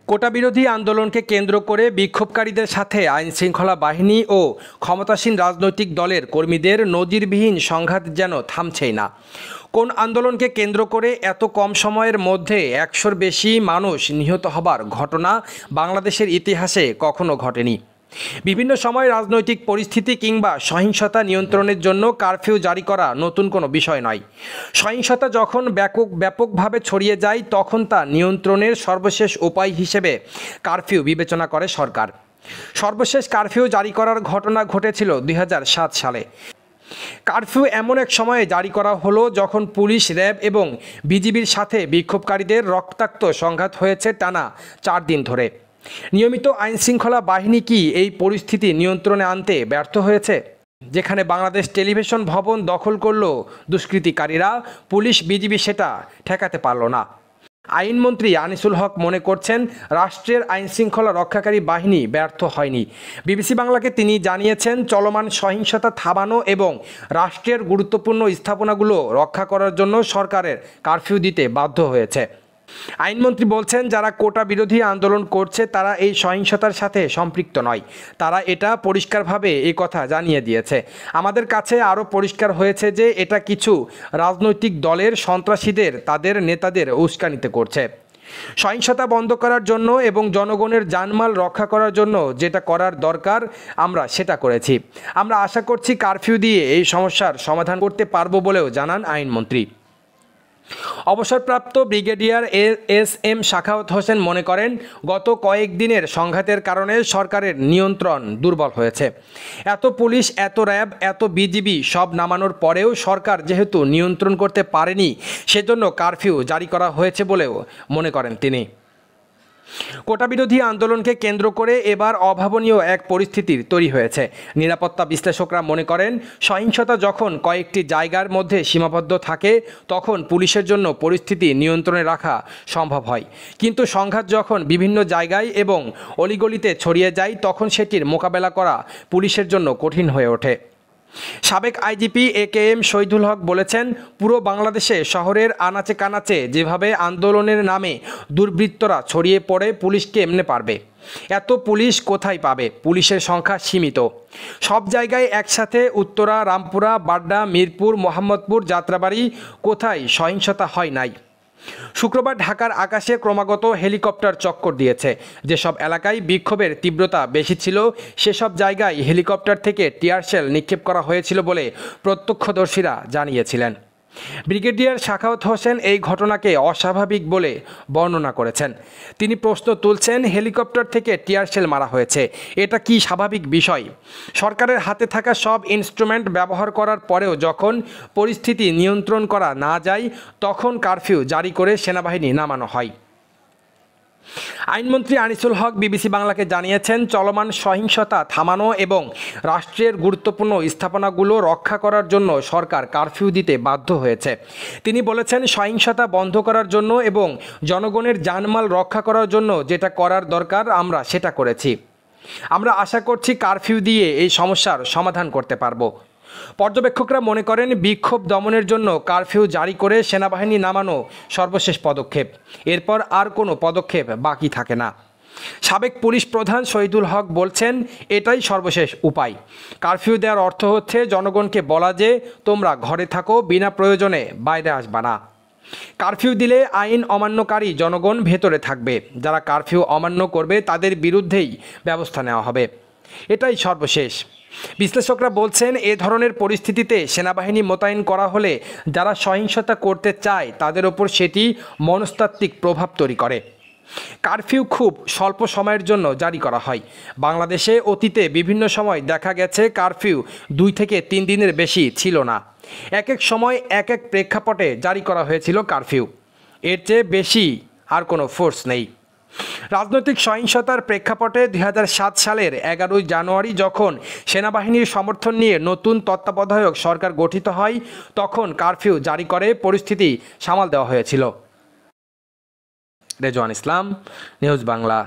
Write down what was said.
কোটা বিরোধী আন্দোলনকে কেন্দ্র করে বিক্ষোভকারীদের সাথে আইনশৃঙ্খলা বাহিনী ও ক্ষমতাসীন রাজনৈতিক দলের কর্মীদের নজিরবিহীন সংঘাত যেন থামছেই না। কোন আন্দোলনকে কেন্দ্র করে এত কম সময়ের মধ্যে ১০০-র বেশি মানুষ নিহত হবার ঘটনা বাংলাদেশের ইতিহাসে কখনো ঘটেনি। বিভিন্ন সময় রাজনৈতিক পরিস্থিতি কিংবা সহিংসতা নিয়ন্ত্রণের জন্য কারফিউ জারি করা নতুন কোনো বিষয় নয়। সহিংসতা যখন ব্যাপকভাবে ছড়িয়ে যায় তখন তা নিয়ন্ত্রণের সর্বশেষ উপায় হিসেবে কারফিউ বিবেচনা করে সরকার। সর্বশেষ কারফিউ জারি করার ঘটনা ঘটেছিল ২০০৭ সালে। কারফিউ এমন এক সময়ে জারি করা হলো যখন পুলিশ, র্যাব এবং বিজিবির সাথে বিক্ষোভকারীদের রক্তাক্ত সংঘাত হয়েছে টানা ৪ দিন ধরে। নিয়মিত আইনশৃঙ্খলা বাহিনী কি এই পরিস্থিতি নিয়ন্ত্রণে আনতে ব্যর্থ হয়েছে? যেখানে বাংলাদেশ টেলিভিশন ভবন দখল করল দুষ্কৃতিকারীরা, পুলিশ বিজিবি সেটা ঠেকাতে পারল না। আইনমন্ত্রী আনিসুল হক মনে করছেন রাষ্ট্রের আইনশৃঙ্খলা রক্ষাকারী বাহিনী ব্যর্থ হয়নি। বিবিসি বাংলাকে তিনি জানিয়েছেন, চলমান সহিংসতা থামানো এবং রাষ্ট্রের গুরুত্বপূর্ণ স্থাপনাগুলো রক্ষা করার জন্য সরকারের কারফিউ দিতে বাধ্য হয়েছে। আইনমন্ত্রী বলছেন, যারা কোটা বিরোধী আন্দোলন করছে তারা এই সহিংসতার সাথে সম্পৃক্ত নয়। তারা এটা পরিষ্কারভাবে এই কথা জানিয়ে দিয়েছে। আমাদের কাছে আরও পরিষ্কার হয়েছে যে এটা কিছু রাজনৈতিক দলের সন্ত্রাসীদের তাদের নেতাদের উস্কানিতে করছে। সহিংসতা বন্ধ করার জন্য এবং জনগণের জানমাল রক্ষা করার জন্য যেটা করার দরকার আমরা সেটা করেছি। আমরা আশা করছি কারফিউ দিয়ে এই সমস্যার সমাধান করতে পারবো বলেও জানান আইনমন্ত্রী। অবসরপ্রাপ্ত ব্রিগেডিয়ার এস.এম. সাখাওয়াত হোসেন মনে করেন, গত কয়েকদিনের সংঘাতের কারণে সরকারের নিয়ন্ত্রণ দুর্বল হয়েছে। এত পুলিশ, এত র্যাব, এত বিজিবি সব নামানোর পরেও সরকার যেহেতু নিয়ন্ত্রণ করতে পারেনি, সেজন্য কারফিউ জারি করা হয়েছে বলেও মনে করেন তিনি। কোটা বিরোধী আন্দোলনকে কেন্দ্র করে এবার অভাবনীয় এক পরিস্থিতির তৈরি হয়েছে। নিরাপত্তা বিশ্লেষকরা মনে করেন, সহিংসতা যখন কয়েকটি জায়গার মধ্যে সীমাবদ্ধ থাকে তখন পুলিশের জন্য পরিস্থিতি নিয়ন্ত্রণে রাখা সম্ভব হয়, কিন্তু সংঘাত যখন বিভিন্ন জায়গায় এবং অলিগলিতে ছড়িয়ে যায় তখন সেটির মোকাবেলা করা পুলিশের জন্য কঠিন হয়ে ওঠে। সাবেক আইজিপি এ.কে.এম. শহীদুল হক বলেছেন, পুরো বাংলাদেশে শহরের আনাচে কানাচে যেভাবে আন্দোলনের নামে দুর্বৃত্তরা ছড়িয়ে পড়ে, পুলিশ কেমনে পারবে? এত পুলিশ কোথায় পাবে? পুলিশের সংখ্যা সীমিত। সব জায়গায় একসাথে উত্তরা, রামপুরা, বাড্ডা, মিরপুর, মোহাম্মদপুর, যাত্রাবাড়ি, কোথায় সহিংসতা হয় নাই? শুক্রবার ঢাকার আকাশে ক্রমাগত হেলিকপ্টার চক্কর দিয়েছে। যেসব এলাকায় বিক্ষোভের তীব্রতা বেশি ছিল সেসব জায়গায় হেলিকপ্টার থেকে টিয়ারশেল নিক্ষেপ করা হয়েছিল বলে প্রত্যক্ষদর্শীরা জানিয়েছিলেন। ব্রিগেডিয়ার সাখাওয়াত হোসেন এই ঘটনাকে অস্বাভাবিক বলে বর্ণনা করেছেন। তিনি প্রশ্ন তুলছেন, হেলিকপ্টার থেকে টিয়ারশেল মারা হয়েছে, এটা কি স্বাভাবিক বিষয়? সরকারের হাতে থাকা সব ইনস্ট্রুমেন্ট ব্যবহার করার পরেও যখন পরিস্থিতি নিয়ন্ত্রণ করা না যায় তখন কারফিউ জারি করে সেনাবাহিনী নামানো হয়। আইনমন্ত্রী আনিসুল হক বিবিসি বাংলাকে জানিয়েছেন, চলমান সহিংসতা থামানো এবং রাষ্ট্রের গুরুত্বপূর্ণ স্থাপনাগুলো রক্ষা করার জন্য সরকার কারফিউ দিতে বাধ্য হয়েছে। তিনি বলেছেন, সহিংসতা বন্ধ করার জন্য এবং জনগণের জানমাল রক্ষা করার জন্য যেটা করার দরকার আমরা সেটা করেছি। আমরা আশা করছি কারফিউ দিয়ে এই সমস্যার সমাধান করতে পারবো। পর্যবেক্ষকরা মনে করেন, বিক্ষোভ দমনের জন্য কারফিউ জারি করে সেনাবাহিনী নামানো সর্বশেষ পদক্ষেপ। এরপর আর কোনো পদক্ষেপ বাকি থাকে না। সাবেক পুলিশ প্রধান শহীদুল হক বলছেন, এটাই সর্বশেষ উপায়। কারফিউ দেওয়ার অর্থ হচ্ছে জনগণকে বলা যে তোমরা ঘরে থাকো, বিনা প্রয়োজনে বাইরে আসবা না। কারফিউ দিলে আইন অমান্যকারী জনগণ ভেতরে থাকবে, যারা কারফিউ অমান্য করবে তাদের বিরুদ্ধেই ব্যবস্থা নেওয়া হবে। এটাই সর্বশেষ। বিশ্লেষকরা বলছেন, এ ধরনের পরিস্থিতিতে সেনাবাহিনী মোতায়েন করা হলে যারা সহিংসতা করতে চায় তাদের ওপর সেটি মনস্তাত্ত্বিক প্রভাব তৈরি করে। কারফিউ খুব স্বল্প সময়ের জন্য জারি করা হয়। বাংলাদেশে অতীতে বিভিন্ন সময় দেখা গেছে কারফিউ 2 থেকে 3 দিনের বেশি ছিল না। এক এক সময় এক এক প্রেক্ষাপটে জারি করা হয়েছিল কারফিউ। এর চেয়ে বেশি আর কোনো ফোর্স নেই। রাজনৈতিক সহিংসতার প্রেক্ষাপটে ২০০৭ সালের ১১ জানুয়ারি যখন সেনাবাহিনীর সমর্থন নিয়ে নতুন তত্ত্বাবধায়ক সরকার গঠিত হয় তখন কারফিউ জারি করে পরিস্থিতি সামাল দেওয়া হয়েছিল। রেজওয়ান ইসলাম, নিউজ বাংলা।